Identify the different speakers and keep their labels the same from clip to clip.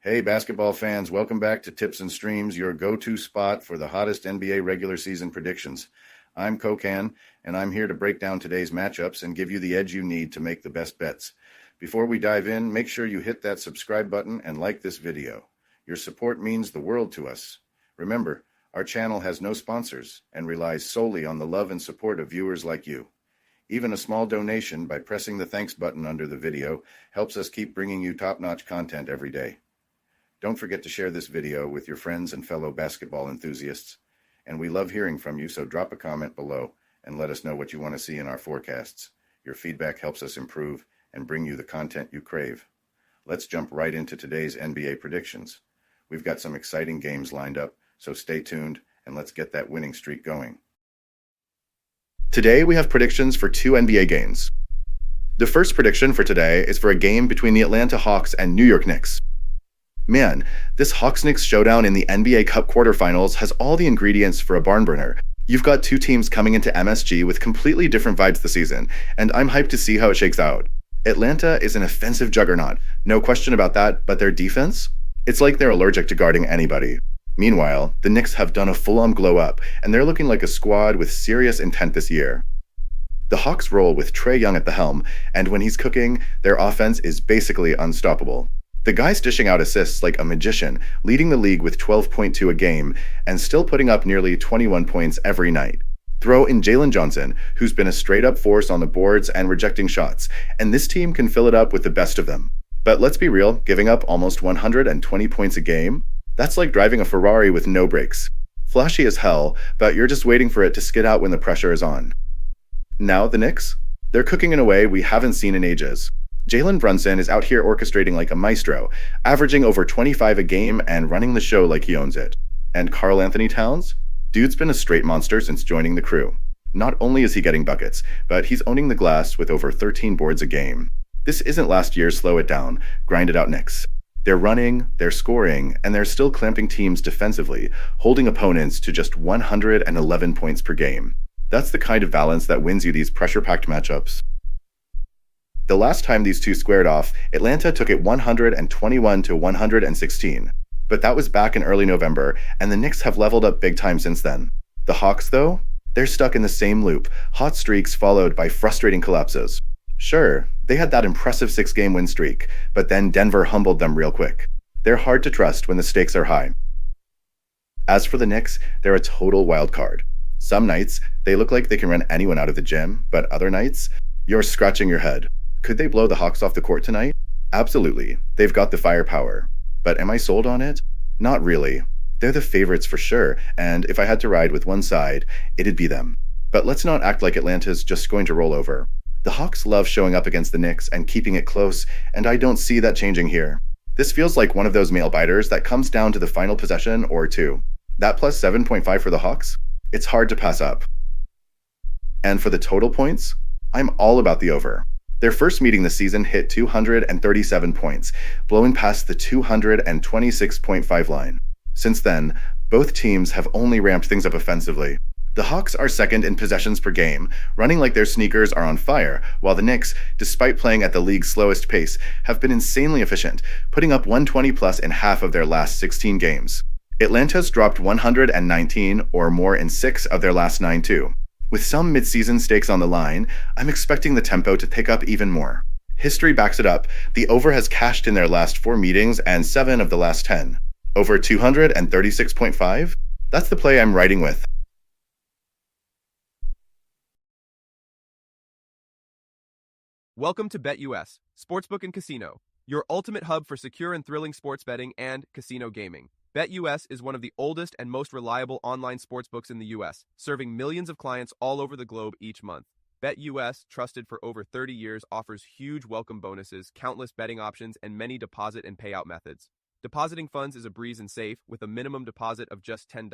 Speaker 1: Hey, basketball fans, welcome back to Tips and Streams, your go-to spot for the hottest NBA regular season predictions. I'm Kokan, and I'm here to break down today's matchups and give you the edge you need to make the best bets. Before we dive in, make sure you hit that subscribe button and like this video. Your support means the world to us. Remember, our channel has no sponsors and relies solely on the love and support of viewers like you. Even a small donation by pressing the thanks button under the video helps us keep bringing you top-notch content every day. Don't forget to share this video with your friends and fellow basketball enthusiasts. And we love hearing from you, so drop a comment below and let us know what you want to see in our forecasts. Your feedback helps us improve and bring you the content you crave. Let's jump right into today's NBA predictions. We've got some exciting games lined up, so stay tuned and let's get that winning streak going. Today we have predictions for two NBA games. The first prediction for today is for a game between the Atlanta Hawks and New York Knicks. Man, this Hawks-Knicks showdown in the NBA Cup quarterfinals has all the ingredients for a barn burner. You've got two teams coming into MSG with completely different vibes this season, and I'm hyped to see how it shakes out. Atlanta is an offensive juggernaut, no question about that, but their defense? It's like they're allergic to guarding anybody. Meanwhile, the Knicks have done a full-on glow-up, and they're looking like a squad with serious intent this year. The Hawks roll with Trae Young at the helm, and when he's cooking, their offense is basically unstoppable. The guy's dishing out assists like a magician, leading the league with 12.2 a game, and still putting up nearly 21 points every night. Throw in Jalen Johnson, who's been a straight-up force on the boards and rejecting shots, and this team can fill it up with the best of them. But let's be real, giving up almost 120 points a game? That's like driving a Ferrari with no brakes. Flashy as hell, but you're just waiting for it to skid out when the pressure is on. Now the Knicks? They're cooking in a way we haven't seen in ages. Jalen Brunson is out here orchestrating like a maestro, averaging over 25 a game and running the show like he owns it. And Karl Anthony Towns? Dude's been a straight monster since joining the crew. Not only is he getting buckets, but he's owning the glass with over 13 boards a game. This isn't last year's slow it down, grind it out Knicks. They're running, they're scoring, and they're still clamping teams defensively, holding opponents to just 111 points per game. That's the kind of balance that wins you these pressure-packed matchups. The last time these two squared off, Atlanta took it 121 to 116. But that was back in early November, and the Knicks have leveled up big time since then. The Hawks, though? They're stuck in the same loop, hot streaks followed by frustrating collapses. Sure, they had that impressive 6-game win streak, but then Denver humbled them real quick. They're hard to trust when the stakes are high. As for the Knicks, they're a total wild card. Some nights, they look like they can run anyone out of the gym, but other nights, you're scratching your head. Could they blow the Hawks off the court tonight? Absolutely. They've got the firepower. But am I sold on it? Not really. They're the favorites for sure, and if I had to ride with one side, it'd be them. But let's not act like Atlanta's just going to roll over. The Hawks love showing up against the Knicks and keeping it close, and I don't see that changing here. This feels like one of those nail biters that comes down to the final possession or two. That plus 7.5 for the Hawks? It's hard to pass up. And for the total points? I'm all about the over. Their first meeting this season hit 237 points, blowing past the 226.5 line. Since then, both teams have only ramped things up offensively. The Hawks are second in possessions per game, running like their sneakers are on fire, while the Knicks, despite playing at the league's slowest pace, have been insanely efficient, putting up 120 plus in half of their last 16 games. Atlanta's dropped 119 or more in 6 of their last 9 too. With some mid-season stakes on the line, I'm expecting the tempo to pick up even more. History backs it up. The over has cashed in their last 4 meetings and 7 of the last 10. Over 236.5? That's the play I'm riding with.
Speaker 2: Welcome to BetUS, Sportsbook and Casino, your ultimate hub for secure and thrilling sports betting and casino gaming. BetUS is one of the oldest and most reliable online sportsbooks in the U.S., serving millions of clients all over the globe each month. BetUS, trusted for over 30 years, offers huge welcome bonuses, countless betting options, and many deposit and payout methods. Depositing funds is a breeze and safe, with a minimum deposit of just $10.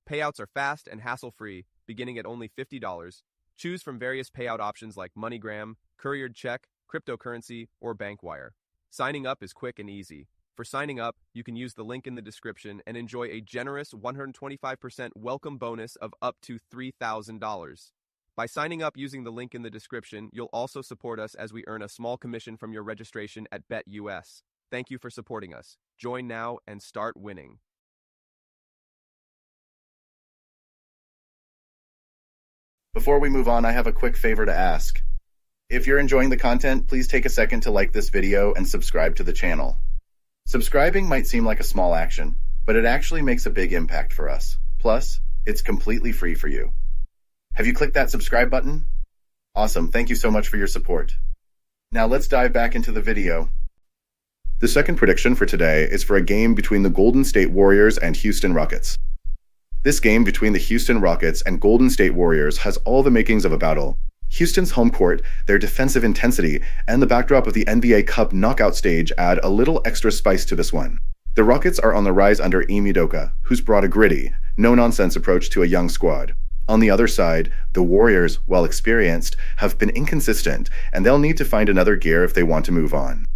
Speaker 2: Payouts are fast and hassle-free, beginning at only $50. Choose from various payout options like MoneyGram, couriered check, cryptocurrency, or bank wire. Signing up is quick and easy. For signing up, you can use the link in the description and enjoy a generous 125% welcome bonus of up to $3,000. By signing up using the link in the description, you'll also support us as we earn a small commission from your registration at BetUS. Thank you for supporting us. Join now and start winning.
Speaker 1: Before we move on, I have a quick favor to ask. If you're enjoying the content, please take a second to like this video and subscribe to the channel. Subscribing might seem like a small action, but it actually makes a big impact for us. Plus, it's completely free for you. Have you clicked that subscribe button? Awesome, thank you so much for your support. Now let's dive back into the video. The second prediction for today is for a game between the Golden State Warriors and Houston Rockets. This game between the Houston Rockets and Golden State Warriors has all the makings of a battle. Houston's home court, their defensive intensity, and the backdrop of the NBA Cup knockout stage add a little extra spice to this one. The Rockets are on the rise under Ime Udoka, who's brought a gritty, no-nonsense approach to a young squad. On the other side, the Warriors, while experienced, have been inconsistent, and they'll need to find another gear if they want to move on.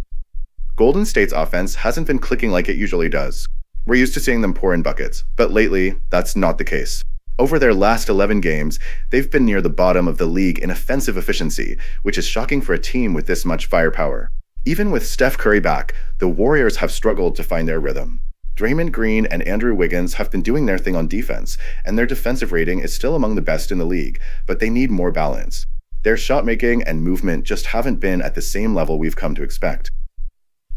Speaker 1: Golden State's offense hasn't been clicking like it usually does. We're used to seeing them pour in buckets, but lately, that's not the case. Over their last 11 games, they've been near the bottom of the league in offensive efficiency, which is shocking for a team with this much firepower. Even with Steph Curry back, the Warriors have struggled to find their rhythm. Draymond Green and Andrew Wiggins have been doing their thing on defense, and their defensive rating is still among the best in the league, but they need more balance. Their shot making and movement just haven't been at the same level we've come to expect.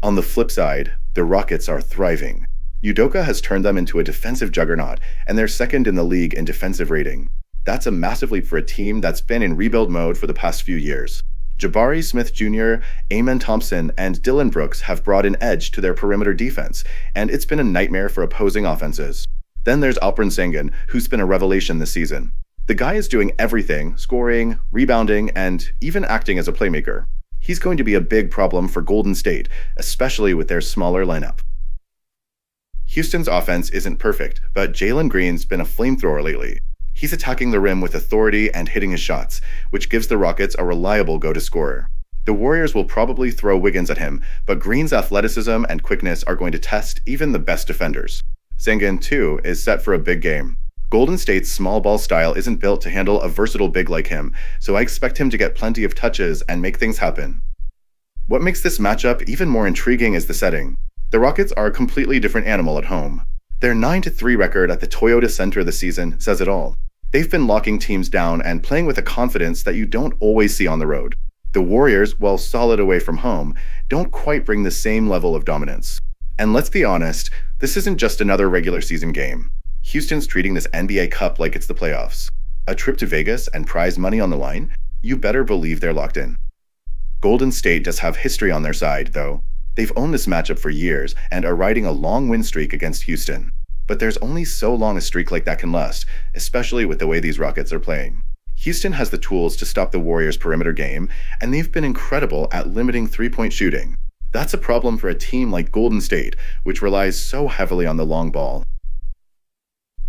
Speaker 1: On the flip side, the Rockets are thriving. Udoka has turned them into a defensive juggernaut, and they're second in the league in defensive rating. That's a massive leap for a team that's been in rebuild mode for the past few years. Jabari Smith Jr., Amen Thompson, and Dylan Brooks have brought an edge to their perimeter defense, and it's been a nightmare for opposing offenses. Then there's Alperen Sengun, who's been a revelation this season. The guy is doing everything, scoring, rebounding, and even acting as a playmaker. He's going to be a big problem for Golden State, especially with their smaller lineup. Houston's offense isn't perfect, but Jalen Green's been a flamethrower lately. He's attacking the rim with authority and hitting his shots, which gives the Rockets a reliable go-to scorer. The Warriors will probably throw Wiggins at him, but Green's athleticism and quickness are going to test even the best defenders. Sengun, too, is set for a big game. Golden State's small ball style isn't built to handle a versatile big like him, so I expect him to get plenty of touches and make things happen. What makes this matchup even more intriguing is the setting. The Rockets are a completely different animal at home. Their 9-3 record at the Toyota Center this season says it all. They've been locking teams down and playing with a confidence that you don't always see on the road. The Warriors, while solid away from home, don't quite bring the same level of dominance. And let's be honest, this isn't just another regular season game. Houston's treating this NBA Cup like it's the playoffs. A trip to Vegas and prize money on the line? You better believe they're locked in. Golden State does have history on their side, though. They've owned this matchup for years and are riding a long win streak against Houston. But there's only so long a streak like that can last, especially with the way these Rockets are playing. Houston has the tools to stop the Warriors' perimeter game, and they've been incredible at limiting three-point shooting. That's a problem for a team like Golden State, which relies so heavily on the long ball.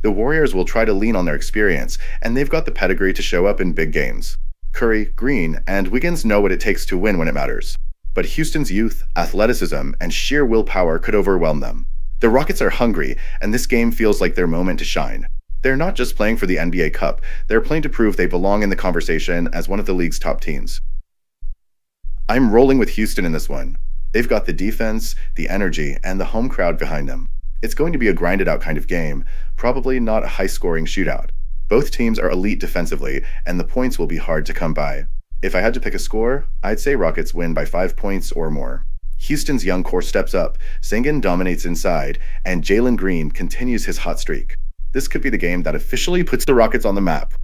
Speaker 1: The Warriors will try to lean on their experience, and they've got the pedigree to show up in big games. Curry, Green, and Wiggins know what it takes to win when it matters. But Houston's youth, athleticism, and sheer willpower could overwhelm them. The Rockets are hungry, and this game feels like their moment to shine. They're not just playing for the NBA Cup, they're playing to prove they belong in the conversation as one of the league's top teams. I'm rolling with Houston in this one. They've got the defense, the energy, and the home crowd behind them. It's going to be a grinded-out kind of game, probably not a high-scoring shootout. Both teams are elite defensively, and the points will be hard to come by. If I had to pick a score, I'd say Rockets win by 5 points or more. Houston's young core steps up, Sengun dominates inside, and Jalen Green continues his hot streak. This could be the game that officially puts the Rockets on the map.